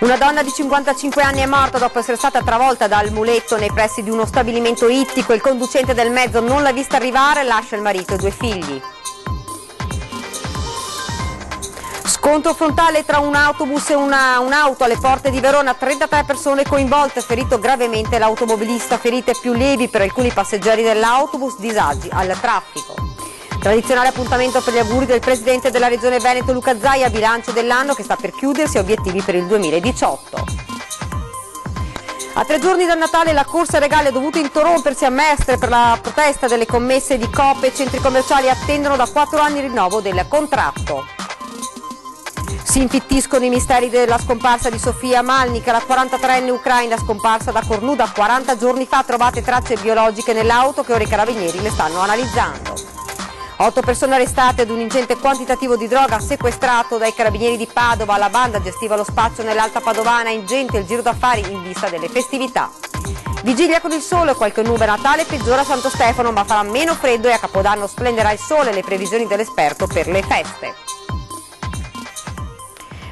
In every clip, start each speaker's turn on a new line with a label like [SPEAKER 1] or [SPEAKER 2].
[SPEAKER 1] Una donna di 55 anni è morta dopo essere stata travolta dal muletto nei pressi di uno stabilimento ittico. Il conducente del mezzo non l'ha vista arrivare e lascia il marito e 2 figli. Scontro frontale tra un autobus e un'auto alle porte di Verona, 33 persone coinvolte, ferito gravemente l'automobilista, ferite più lievi per alcuni passeggeri dell'autobus, disagi al traffico. Tradizionale appuntamento per gli auguri del Presidente della Regione Veneto Luca Zaia, bilancio dell'anno che sta per chiudersi e obiettivi per il 2018. A 3 giorni dal Natale la corsa ai regali ha dovuto interrompersi a Mestre per la protesta delle commesse di Coop e centri commerciali attendono da 4 anni il rinnovo del contratto. Si infittiscono i misteri della scomparsa di Sofia Malnica, la 43enne ucraina scomparsa da Cornuda 40 giorni fa, trovate tracce biologiche nell'auto che ora i carabinieri le stanno analizzando. 8 persone arrestate ad un ingente quantitativo di droga sequestrato dai carabinieri di Padova. La banda gestiva lo spaccio nell'Alta Padovana, ingente il giro d'affari in vista delle festività. Vigilia con il sole, qualche nube a Natale, peggiora Santo Stefano ma farà meno freddo e a Capodanno splenderà il sole, le previsioni dell'esperto per le feste.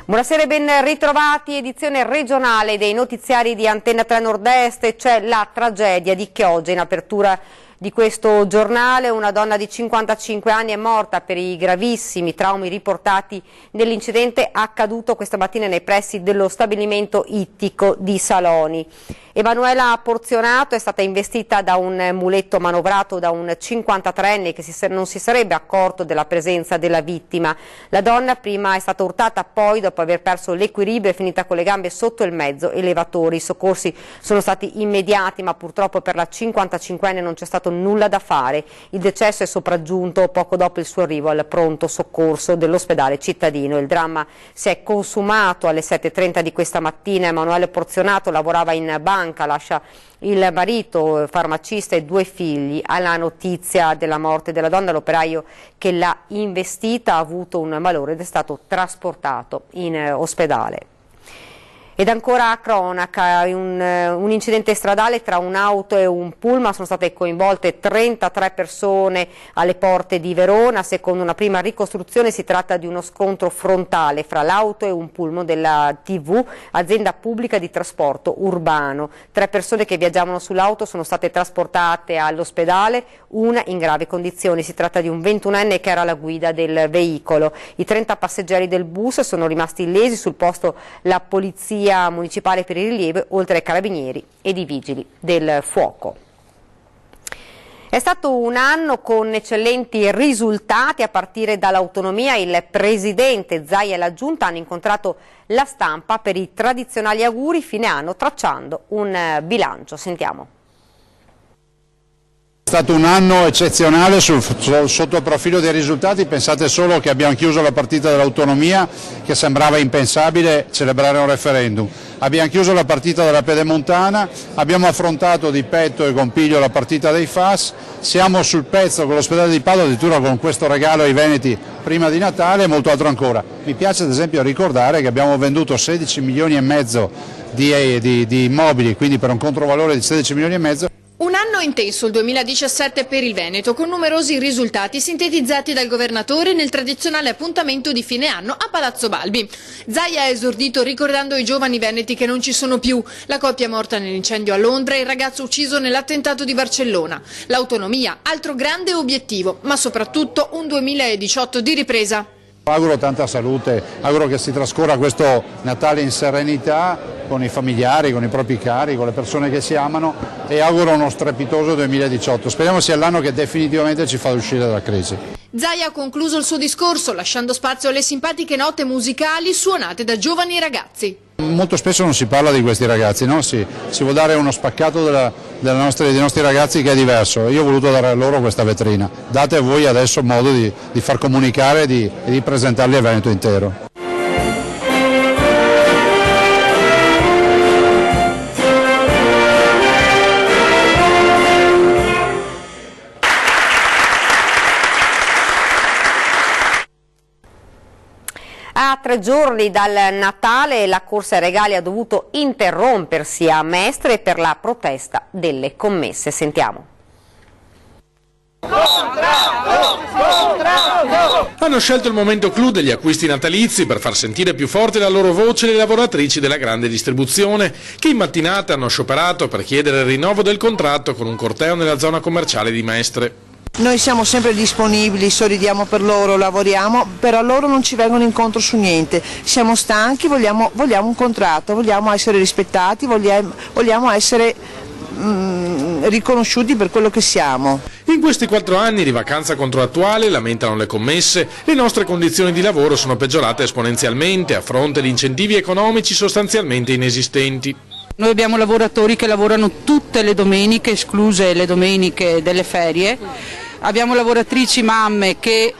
[SPEAKER 1] Buonasera e ben ritrovati, edizione regionale dei notiziari di Antenna 3 Nord-Est. C'è la tragedia di Chioggia in apertura di questo giornale. Una donna di 55 anni è morta per i gravissimi traumi riportati nell'incidente accaduto questa mattina nei pressi dello stabilimento ittico di Saloni. Emanuela Porzionato è stata investita da un muletto manovrato da un 53enne che non si sarebbe accorto della presenza della vittima. La donna prima è stata urtata, poi dopo aver perso l'equilibrio è finita con le gambe sotto il mezzo elevatore. I soccorsi sono stati immediati ma purtroppo per la 55enne non c'è stato nulla da fare. Il decesso è sopraggiunto poco dopo il suo arrivo al pronto soccorso dell'ospedale cittadino. Il dramma si è consumato alle 7:30 di questa mattina. Emanuele Porzionato lavorava in banca, lascia il marito farmacista e 2 figli. Alla notizia della morte della donna, l'operaio che l'ha investita ha avuto un malore ed è stato trasportato in ospedale. Ed ancora a cronaca, un incidente stradale tra un'auto e un pullman, sono state coinvolte 33 persone alle porte di Verona. Secondo una prima ricostruzione si tratta di uno scontro frontale fra l'auto e un pullman della TV, azienda pubblica di trasporto urbano. 3 persone che viaggiavano sull'auto sono state trasportate all'ospedale, una in gravi condizioni. Si tratta di un 21enne che era alla guida del veicolo. I 30 passeggeri del bus sono rimasti illesi, sul posto la polizia municipale per il rilievo, oltre ai carabinieri ed i vigili del fuoco. È stato un anno con eccellenti risultati a partire dall'autonomia. Il Presidente Zaia e la Giunta hanno incontrato la stampa per i tradizionali auguri fine anno tracciando un bilancio. Sentiamo.
[SPEAKER 2] È stato un anno eccezionale sotto il profilo dei risultati. Pensate solo che abbiamo chiuso la partita dell'autonomia, che sembrava impensabile celebrare un referendum. Abbiamo chiuso la partita della Pedemontana, abbiamo affrontato di petto e con piglio la partita dei FAS, siamo sul pezzo con l'ospedale di Padova, addirittura con questo regalo ai veneti prima di Natale e molto altro ancora. Mi piace ad esempio ricordare che abbiamo venduto 16 milioni e mezzo di immobili, quindi per un controvalore di 16 milioni e mezzo.
[SPEAKER 3] Un anno intenso il 2017 per il Veneto, con numerosi risultati sintetizzati dal governatore nel tradizionale appuntamento di fine anno a Palazzo Balbi. Zaia ha esordito ricordando i giovani veneti che non ci sono più, la coppia morta nell'incendio a Londra e il ragazzo ucciso nell'attentato di Barcellona. L'autonomia, altro grande obiettivo, ma soprattutto un 2018 di ripresa.
[SPEAKER 2] Auguro tanta salute, auguro che si trascorra questo Natale in serenità con i familiari, con i propri cari, con le persone che si amano e auguro uno strepitoso 2018. Speriamo sia l'anno che definitivamente ci fa uscire dalla crisi.
[SPEAKER 3] Zaia ha concluso il suo discorso lasciando spazio alle simpatiche note musicali suonate da giovani ragazzi.
[SPEAKER 2] Molto spesso non si parla di questi ragazzi, no? Si vuole dare uno spaccato dei nostri ragazzi che è diverso. Io ho voluto dare a loro questa vetrina. Date a voi adesso modo di far comunicare e di presentarli al Veneto intero.
[SPEAKER 1] A 3 giorni dal Natale la corsa ai regali ha dovuto interrompersi a Mestre per la protesta delle commesse. Sentiamo.
[SPEAKER 4] Hanno scelto il momento clou degli acquisti natalizi per far sentire più forte la loro voce le lavoratrici della grande distribuzione, che in mattinata hanno scioperato per chiedere il rinnovo del contratto con un corteo nella zona commerciale di Mestre.
[SPEAKER 5] Noi siamo sempre disponibili, sorridiamo per loro, lavoriamo, però loro non ci vengono incontro su niente. Siamo stanchi, vogliamo un contratto, vogliamo essere rispettati, vogliamo essere riconosciuti per quello che siamo.
[SPEAKER 4] In questi 4 anni di vacanza contrattuale, lamentano le commesse, le nostre condizioni di lavoro sono peggiorate esponenzialmente a fronte di incentivi economici sostanzialmente inesistenti.
[SPEAKER 6] Noi abbiamo lavoratori che lavorano tutte le domeniche, escluse le domeniche delle ferie. Abbiamo lavoratrici mamme che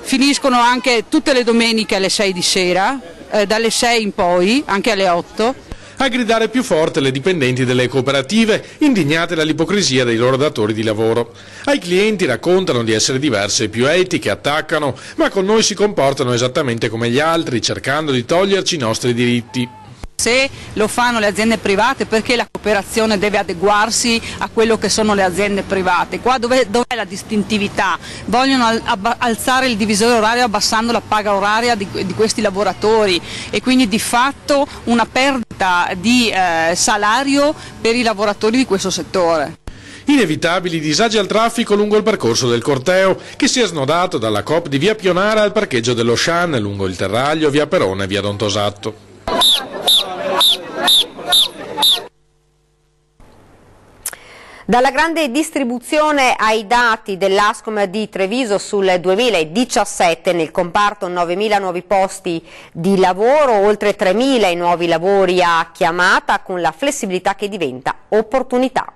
[SPEAKER 6] finiscono anche tutte le domeniche alle 6 di sera, dalle 6 in poi, anche alle 8.
[SPEAKER 4] A gridare più forte le dipendenti delle cooperative, indignate dall'ipocrisia dei loro datori di lavoro. Ai clienti raccontano di essere diverse e più etiche, attaccano, ma con noi si comportano esattamente come gli altri, cercando di toglierci i nostri diritti.
[SPEAKER 6] Se lo fanno le aziende private, perché la cooperazione deve adeguarsi a quello che sono le aziende private? Qua dov'è la distintività? Vogliono alzare il divisore orario abbassando la paga oraria di questi lavoratori e quindi di fatto una perdita di salario per i lavoratori di questo settore.
[SPEAKER 4] Inevitabili disagi al traffico lungo il percorso del corteo, che si è snodato dalla Coop di via Pionara al parcheggio dello Shan, lungo il Terraglio, via Perona e via Don Tosatto.
[SPEAKER 1] Dalla grande distribuzione ai dati dell'Ascom di Treviso sul 2017, nel comparto 9.000 nuovi posti di lavoro, oltre 3.000 i nuovi lavori a chiamata, con la flessibilità che diventa opportunità.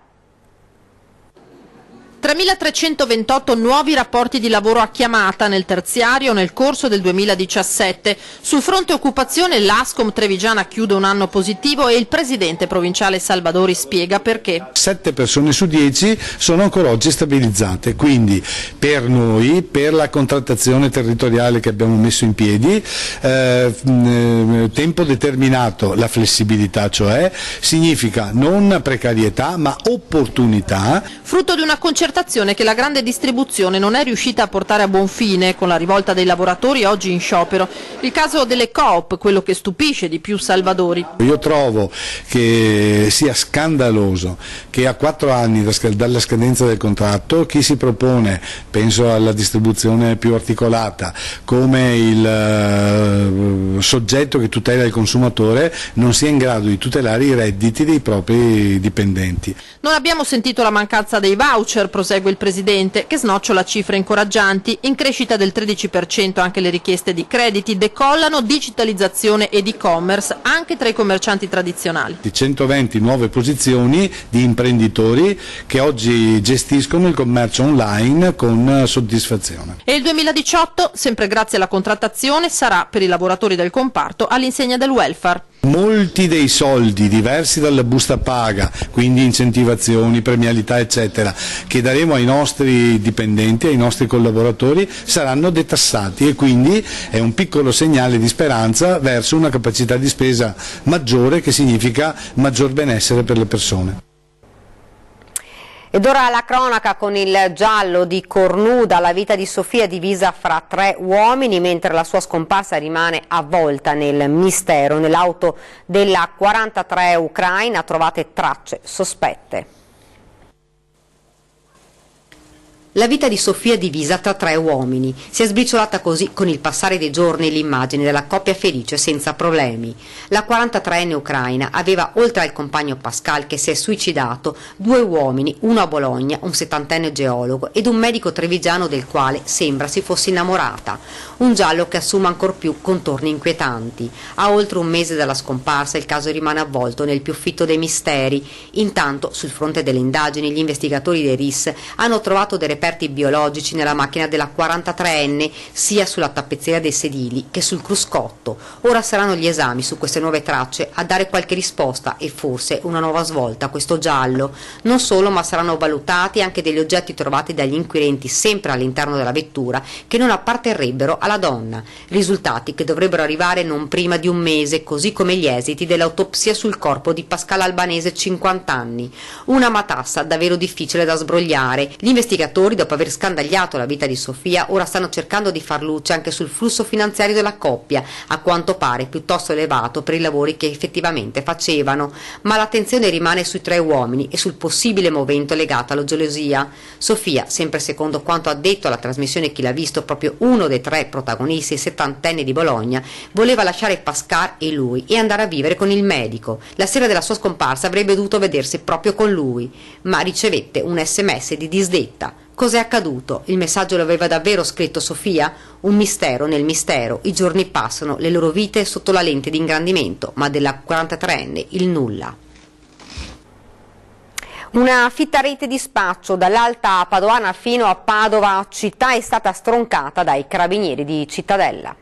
[SPEAKER 3] 3.328 nuovi rapporti di lavoro a chiamata nel terziario nel corso del 2017. Sul fronte occupazione l'Ascom trevigiana chiude un anno positivo e il presidente provinciale Salvadori spiega perché.
[SPEAKER 7] 7 persone su 10 sono ancora oggi stabilizzate, quindi per noi, per la contrattazione territoriale che abbiamo messo in piedi, tempo determinato, la flessibilità cioè, significa non precarietà ma opportunità.
[SPEAKER 3] Frutto di una concertazione che la grande distribuzione non è riuscita a portare a buon fine con la rivolta dei lavoratori oggi in sciopero. Il caso delle Coop, quello che stupisce di più Salvadori.
[SPEAKER 7] Io trovo che sia scandaloso che a 4 anni dalla scadenza del contratto chi si propone, penso alla distribuzione più articolata, come il soggetto che tutela il consumatore, non sia in grado di tutelare i redditi dei propri dipendenti.
[SPEAKER 3] Non abbiamo sentito la mancanza dei voucher, prosegue il presidente, che snocciola cifre incoraggianti, in crescita del 13% anche le richieste di crediti, decollano digitalizzazione ed e-commerce anche tra i commercianti tradizionali.
[SPEAKER 7] Di 120 nuove posizioni di imprenditori che oggi gestiscono il commercio online con soddisfazione.
[SPEAKER 3] E il 2018, sempre grazie alla contrattazione, sarà per i lavoratori del comparto all'insegna del welfare.
[SPEAKER 7] Molti dei soldi diversi dalla busta paga, quindi incentivazioni, premialità eccetera, che daremo ai nostri dipendenti, ai nostri collaboratori, saranno detassati e quindi è un piccolo segnale di speranza verso una capacità di spesa maggiore, che significa maggior benessere per le persone.
[SPEAKER 1] Ed ora la cronaca con il giallo di Cornuda, la vita di Sofia divisa fra 3 uomini, mentre la sua scomparsa rimane avvolta nel mistero. Nell'auto della 43 ucraina trovate tracce sospette. La vita di Sofia divisa tra 3 uomini. Si è sbriciolata così con il passare dei giorni l'immagine della coppia felice senza problemi. La 43enne ucraina aveva, oltre al compagno Pascal che si è suicidato, 2 uomini, uno a Bologna, un 70enne geologo, ed un medico trevigiano del quale sembra si fosse innamorata. Un giallo che assume ancor più contorni inquietanti. A oltre un mese dalla scomparsa il caso rimane avvolto nel più fitto dei misteri. Intanto, sul fronte delle indagini, gli investigatori dei RIS hanno trovato dei reperti biologici nella macchina della 43enne, sia sulla tappezzeria dei sedili che sul cruscotto. Ora saranno gli esami su queste nuove tracce a dare qualche risposta e forse una nuova svolta a questo giallo. Non solo, ma saranno valutati anche degli oggetti trovati dagli inquirenti sempre all'interno della vettura che non apparterrebbero alla donna. Risultati che dovrebbero arrivare non prima di un mese, così come gli esiti dell'autopsia sul corpo di Pascal Albanese, 50 anni. Una matassa davvero difficile da sbrogliare. Gli investigatori investitori, dopo aver scandagliato la vita di Sofia, ora stanno cercando di far luce anche sul flusso finanziario della coppia, a quanto pare piuttosto elevato per i lavori che effettivamente facevano. Ma l'attenzione rimane sui 3 uomini e sul possibile movente legato alla gelosia. Sofia, sempre secondo quanto ha detto alla trasmissione Chi l'ha visto, proprio uno dei 3 protagonisti, il 70enne di Bologna, voleva lasciare Pascal e lui e andare a vivere con il medico. La sera della sua scomparsa avrebbe dovuto vedersi proprio con lui, ma ricevette un SMS di disdetta. Cos'è accaduto? Il messaggio lo aveva davvero scritto Sofia? Un mistero nel mistero. I giorni passano, le loro vite sotto la lente di ingrandimento, ma della 43enne il nulla. Una fitta rete di spaccio dall'Alta Padoana fino a Padova città è stata stroncata dai carabinieri di Cittadella.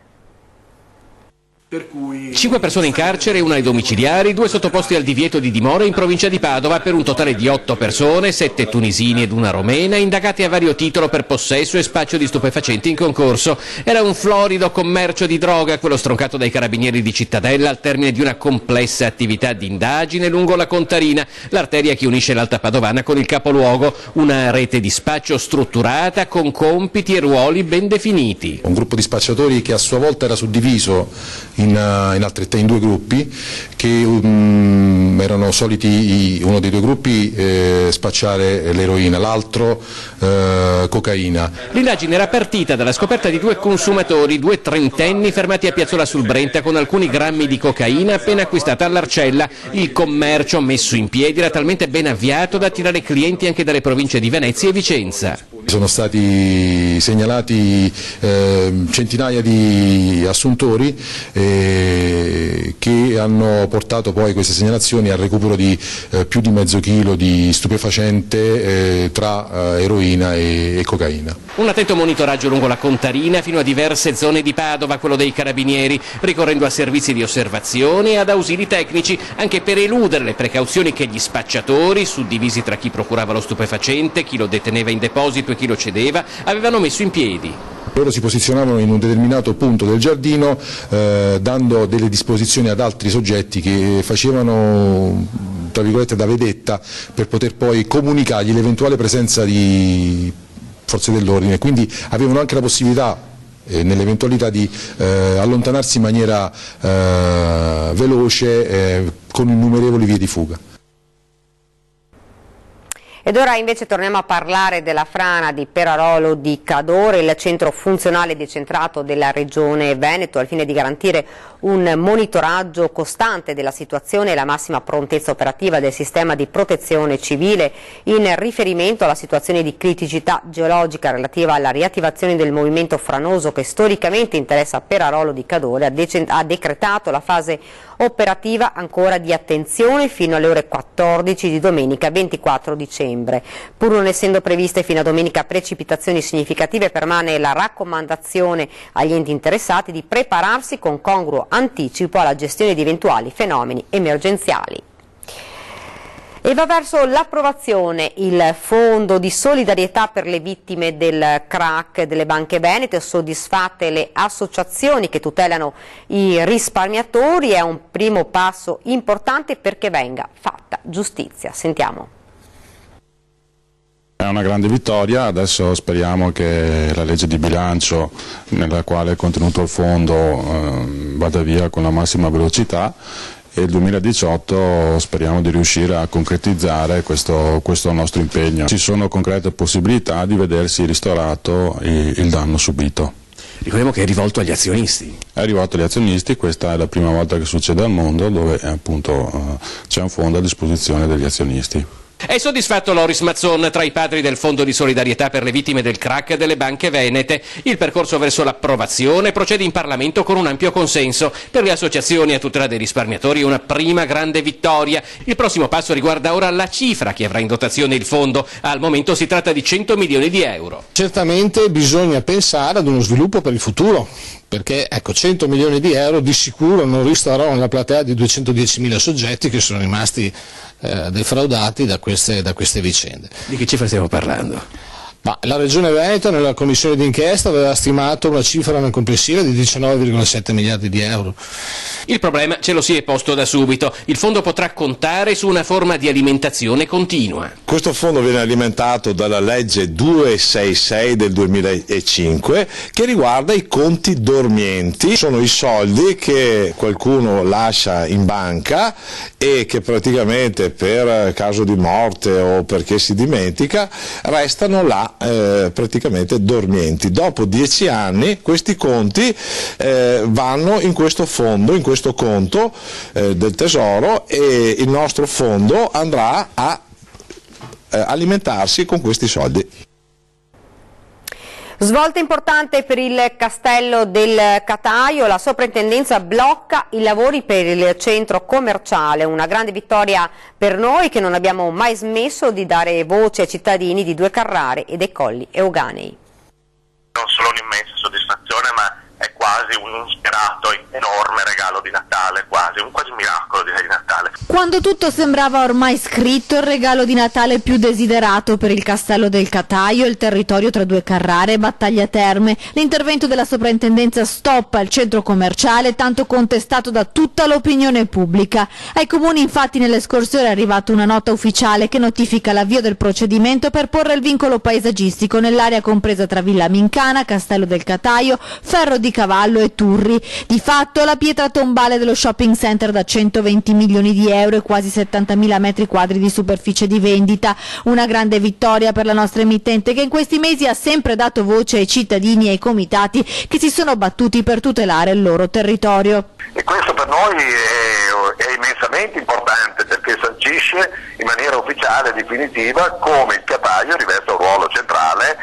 [SPEAKER 8] 5 persone in carcere, 1 ai domiciliari, 2 sottoposti al divieto di dimora in provincia di Padova, per un totale di 8 persone, 7 tunisini ed 1 romena, indagati a vario titolo per possesso e spaccio di stupefacenti in concorso. Era un florido commercio di droga, quello stroncato dai carabinieri di Cittadella al termine di una complessa attività di indagine lungo la Contarina, l'arteria che unisce l'Alta Padovana con il capoluogo. Una rete di spaccio strutturata con compiti e ruoli ben definiti.
[SPEAKER 9] Un gruppo di spacciatori che a sua volta era suddiviso in 2 gruppi che erano soliti, uno dei 2 gruppi spacciare l'eroina, l'altro cocaina.
[SPEAKER 8] L'indagine era partita dalla scoperta di 2 consumatori, 2 trentenni fermati a Piazzola sul Brenta con alcuni grammi di cocaina appena acquistata all'Arcella. Il commercio messo in piedi era talmente ben avviato da attirare clienti anche dalle province di Venezia e Vicenza.
[SPEAKER 9] Sono stati segnalati centinaia di assuntori che hanno portato poi queste segnalazioni al recupero di più di mezzo chilo di stupefacente tra eroina e cocaina.
[SPEAKER 8] Un attento monitoraggio lungo la Contarina fino a diverse zone di Padova, quello dei carabinieri, ricorrendo a servizi di osservazione e ad ausili tecnici anche per eludere le precauzioni che gli spacciatori, suddivisi tra chi procurava lo stupefacente, chi lo deteneva in deposito e chi lo cedeva, avevano messo in piedi.
[SPEAKER 9] Loro si posizionavano in un determinato punto del giardino dando delle disposizioni ad altri soggetti che facevano, tra virgolette, da vedetta per poter poi comunicargli l'eventuale presenza di forze dell'ordine, quindi avevano anche la possibilità nell'eventualità di allontanarsi in maniera veloce con innumerevoli vie di fuga.
[SPEAKER 1] Ed ora invece torniamo a parlare della frana di Perarolo di Cadore, il centro funzionale decentrato della Regione Veneto, al fine di garantire un monitoraggio costante della situazione e la massima prontezza operativa del sistema di protezione civile in riferimento alla situazione di criticità geologica relativa alla riattivazione del movimento franoso che storicamente interessa Perarolo di Cadore. Ha decretato la fase operativa ancora di attenzione fino alle ore 14 di domenica 24 dicembre. Pur non essendo previste fino a domenica precipitazioni significative, permane la raccomandazione agli enti interessati di prepararsi con congruo anticipo alla gestione di eventuali fenomeni emergenziali. E va verso l'approvazione il fondo di solidarietà per le vittime del crack delle banche venete. Soddisfatte le associazioni che tutelano i risparmiatori, è un primo passo importante perché venga fatta giustizia. Sentiamo.
[SPEAKER 10] È una grande vittoria, adesso speriamo che la legge di bilancio nella quale è contenuto il fondo vada via con la massima velocità e il 2018 speriamo di riuscire a concretizzare questo nostro impegno. Ci sono concrete possibilità di vedersi ristorato il danno subito.
[SPEAKER 8] Ricordiamo che è rivolto agli azionisti.
[SPEAKER 10] È rivolto agli azionisti, questa è la prima volta che succede al mondo dove appunto c'è un fondo a disposizione degli azionisti.
[SPEAKER 8] È soddisfatto Loris Mazzon, tra i padri del Fondo di solidarietà per le vittime del crack delle banche venete. Il percorso verso l'approvazione procede in Parlamento con un ampio consenso. Per le associazioni a tutela dei risparmiatori è una prima grande vittoria. Il prossimo passo riguarda ora la cifra che avrà in dotazione il fondo. Al momento si tratta di 100 milioni di euro.
[SPEAKER 11] Certamente bisogna pensare ad uno sviluppo per il futuro, perché ecco, 100 milioni di euro di sicuro non ristauravano la platea di 210.000 soggetti che sono rimasti defraudati da queste vicende.
[SPEAKER 8] Di che cifra stiamo parlando?
[SPEAKER 11] Ma la Regione Veneto nella commissione d'inchiesta aveva stimato una cifra complessiva di 19,7 miliardi di euro.
[SPEAKER 8] Il problema ce lo si è posto da subito. Il fondo potrà contare su una forma di alimentazione continua.
[SPEAKER 12] Questo fondo viene alimentato dalla legge 266 del 2005 che riguarda i conti dormienti. Sono i soldi che qualcuno lascia in banca e che praticamente per caso di morte o perché si dimentica restano là praticamente dormienti. Dopo 10 anni questi conti vanno in questo fondo, in questo conto del Tesoro, e il nostro fondo andrà a alimentarsi con questi soldi.
[SPEAKER 1] Svolta importante per il Castello del Cataio, la soprintendenza blocca i lavori per il centro commerciale, una grande vittoria per noi che non abbiamo mai smesso di dare voce ai cittadini di Due Carrare e dei Colli Euganei.
[SPEAKER 13] Non solo un'immensa soddisfazione, ma è quasi un insperato, enorme regalo di Natale, quasi un miracolo di Natale.
[SPEAKER 14] Quando tutto sembrava ormai scritto, il regalo di Natale più desiderato per il Castello del Cataio, il territorio tra Due Carrare e Battaglia Terme. L'intervento della soprintendenza stoppa il centro commerciale, tanto contestato da tutta l'opinione pubblica. Ai comuni infatti nelle scorse ore è arrivata una nota ufficiale che notifica l'avvio del procedimento per porre il vincolo paesaggistico nell'area compresa tra Villa Mincana, Castello del Cataio, Ferro di Cavallo e Turri. Di fatto la pietra tombale dello shopping center da 120 milioni di euro e quasi 70.000 metri quadri di superficie di vendita. Una grande vittoria per la nostra emittente che in questi mesi ha sempre dato voce ai cittadini e ai comitati che si sono battuti per tutelare il loro territorio.
[SPEAKER 13] E questo per noi è immensamente importante perché sancisce in maniera ufficiale e definitiva come il Cataio riveste un ruolo centrale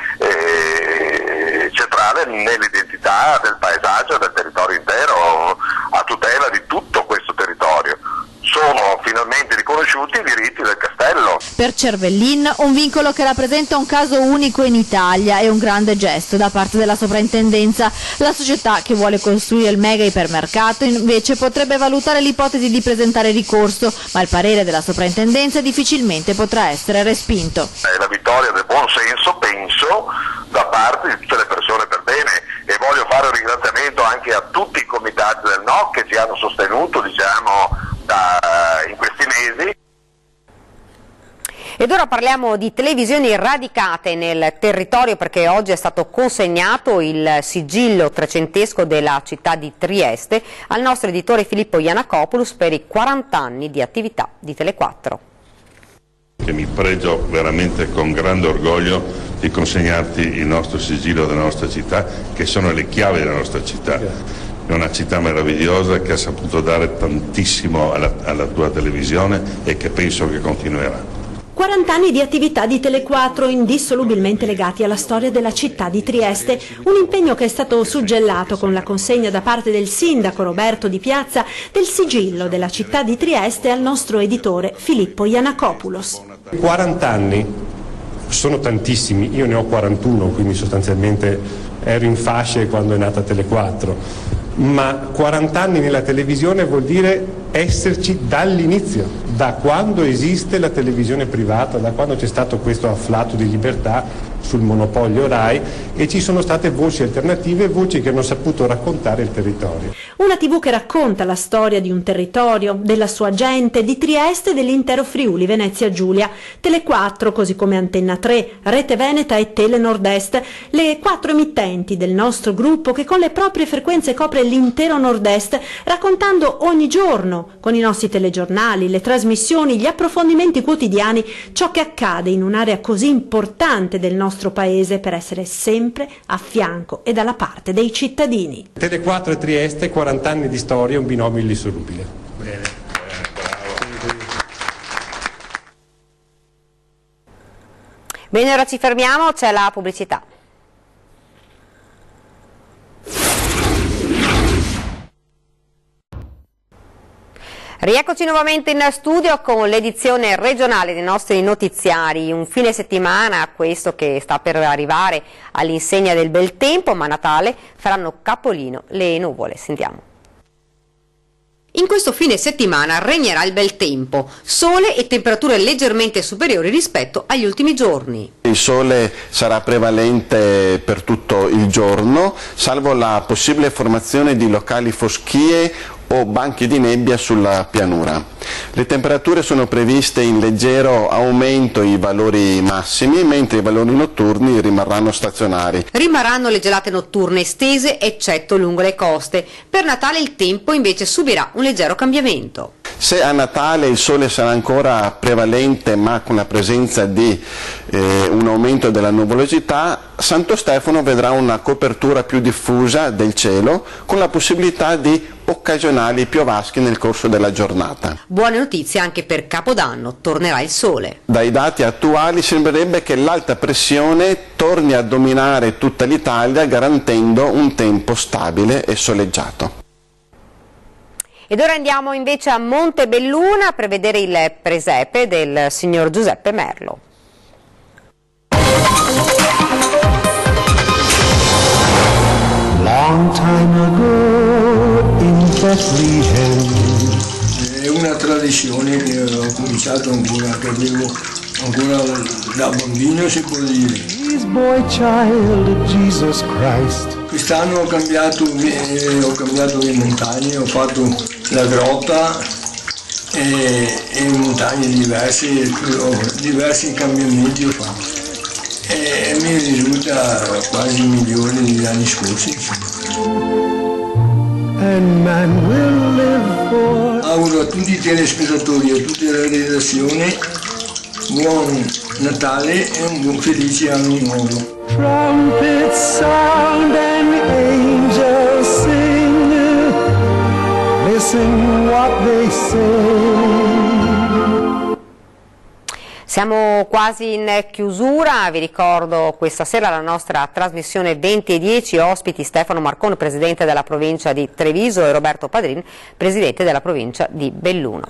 [SPEAKER 13] nell'identità del paesaggio e del territorio intero, a tutela di tutto questo territorio. Sono finalmente riconosciuti i diritti del castello.
[SPEAKER 14] Per Cervellin un vincolo che rappresenta un caso unico in Italia e un grande gesto da parte della soprintendenza. La società che vuole costruire il mega ipermercato invece potrebbe valutare l'ipotesi di presentare ricorso, ma il parere della soprintendenza difficilmente potrà essere respinto.
[SPEAKER 13] È la vittoria del buon senso, penso, da parte di tutte le persone per bene, e voglio fare un ringraziamento anche a tutti i comitati del NOC che ci hanno sostenuto, in questi mesi.
[SPEAKER 1] Ed ora parliamo di televisioni radicate nel territorio perché oggi è stato consegnato il sigillo trecentesco della città di Trieste al nostro editore Filippo Iannacopoulos per i 40 anni di attività di Tele4.
[SPEAKER 15] Che mi pregio veramente con grande orgoglio di consegnarti il nostro sigillo della nostra città, che sono le chiavi della nostra città. È una città meravigliosa che ha saputo dare tantissimo alla tua televisione e che penso che continuerà.
[SPEAKER 16] 40 anni di attività di Tele4 indissolubilmente legati alla storia della città di Trieste, un impegno che è stato suggellato con la consegna da parte del sindaco Roberto Di Piazza del sigillo della città di Trieste al nostro editore Filippo Iannacopoulos.
[SPEAKER 17] 40 anni sono tantissimi, io ne ho 41, quindi sostanzialmente ero in fasce quando è nata Tele4, ma 40 anni nella televisione vuol dire esserci dall'inizio, da quando esiste la televisione privata, da quando c'è stato questo afflato di libertà sul monopolio RAI, e ci sono state voci alternative, voci che hanno saputo raccontare il territorio.
[SPEAKER 16] Una TV che racconta la storia di un territorio, della sua gente, di Trieste e dell'intero Friuli Venezia Giulia. Tele4, così come Antenna 3, Rete Veneta e Tele Nord-Est, le 4 emittenti del nostro gruppo che con le proprie frequenze copre l'intero Nord-Est, raccontando ogni giorno, con i nostri telegiornali, le trasmissioni, gli approfondimenti quotidiani, ciò che accade in un'area così importante del nostro paese per essere sempre a fianco e dalla parte dei cittadini.
[SPEAKER 17] Tele4 e Trieste, 40 anni di storia, un binomio indissolubile.
[SPEAKER 1] Bene, ora ci fermiamo, c'è la pubblicità. Rieccoci nuovamente in studio con l'edizione regionale dei nostri notiziari, un fine settimana questo che sta per arrivare all'insegna del bel tempo, ma a Natale faranno capolino le nuvole. Sentiamo. In questo fine settimana regnerà il bel tempo, sole e temperature leggermente superiori rispetto agli ultimi giorni.
[SPEAKER 18] Il sole sarà prevalente per tutto il giorno, salvo la possibile formazione di locali foschie o banchi di nebbia sulla pianura. Le temperature sono previste in leggero aumento i valori massimi, mentre i valori notturni rimarranno stazionari.
[SPEAKER 1] Rimarranno le gelate notturne estese, eccetto lungo le coste. Per Natale il tempo invece subirà un leggero cambiamento.
[SPEAKER 18] Se a Natale il sole sarà ancora prevalente ma con la presenza di un aumento della nuvolosità, Santo Stefano vedrà una copertura più diffusa del cielo con la possibilità di occasionali piovaschi nel corso della giornata.
[SPEAKER 1] Buone notizie anche per Capodanno, tornerà il sole.
[SPEAKER 18] Dai dati attuali sembrerebbe che l'alta pressione torni a dominare tutta l'Italia garantendo un tempo stabile e soleggiato.
[SPEAKER 1] Ed ora andiamo invece a Montebelluna per vedere il presepe del signor Giuseppe Merlo.
[SPEAKER 19] Long time ago in Bethlehem. È una tradizione che ho cominciato ancora, che avevo ancora da bambino, si può dire. Boy child Jesus Christ. Quest'anno ho cambiato le montagne, ho fatto la grotta e montagne diverse, diversi cambiamenti ho fatto. E mi risulta quasi migliore degli anni scorsi. Auguro a tutti i telespettatori e a tutta la redazione buon Natale e un buon felice anno nuovo. Trumpets sound and angels sing, listen what they say.
[SPEAKER 1] Siamo quasi in chiusura, vi ricordo questa sera la nostra trasmissione 20 e 10, ospiti Stefano Marcone, presidente della provincia di Treviso, e Roberto Padrin, presidente della provincia di Belluno.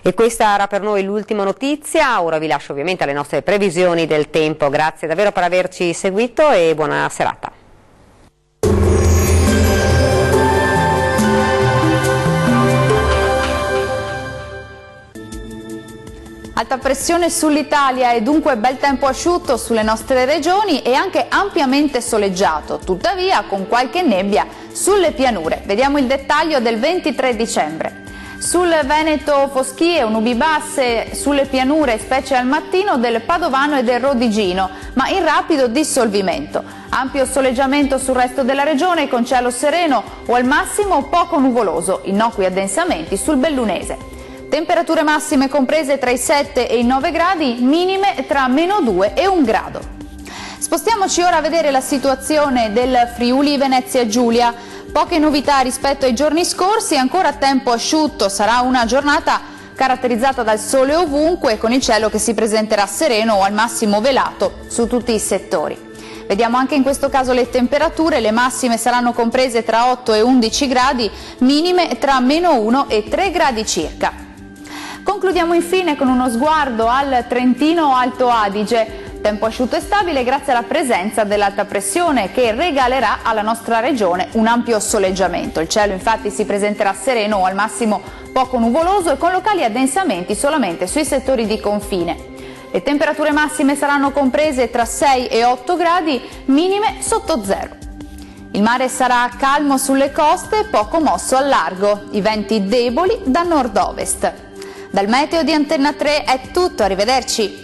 [SPEAKER 1] E questa era per noi l'ultima notizia, ora vi lascio ovviamente alle nostre previsioni del tempo. Grazie davvero per averci seguito e buona serata.
[SPEAKER 20] Alta pressione sull'Italia e dunque bel tempo asciutto sulle nostre regioni e anche ampiamente soleggiato, tuttavia con qualche nebbia sulle pianure. Vediamo il dettaglio del 23 dicembre. Sul Veneto foschie o nubi basse, sulle pianure specie al mattino del Padovano e del Rodigino, ma in rapido dissolvimento. Ampio soleggiamento sul resto della regione con cielo sereno o al massimo poco nuvoloso, innocui addensamenti sul Bellunese. Temperature massime comprese tra i 7 e i 9 gradi, minime tra -2 e 1 grado. Spostiamoci ora a vedere la situazione del Friuli Venezia Giulia. Poche novità rispetto ai giorni scorsi, ancora tempo asciutto, sarà una giornata caratterizzata dal sole ovunque, con il cielo che si presenterà sereno o al massimo velato su tutti i settori. Vediamo anche in questo caso le temperature, le massime saranno comprese tra 8 e 11 gradi, minime tra -1 e 3 gradi circa. Concludiamo infine con uno sguardo al Trentino Alto Adige. Tempo asciutto e stabile grazie alla presenza dell'alta pressione che regalerà alla nostra regione un ampio soleggiamento. Il cielo infatti si presenterà sereno o al massimo poco nuvoloso e con locali addensamenti solamente sui settori di confine. Le temperature massime saranno comprese tra 6 e 8 gradi, minime sotto zero. Il mare sarà calmo sulle coste e poco mosso al largo, i venti deboli da nord-ovest. Dal meteo di Antenna 3 è tutto, arrivederci.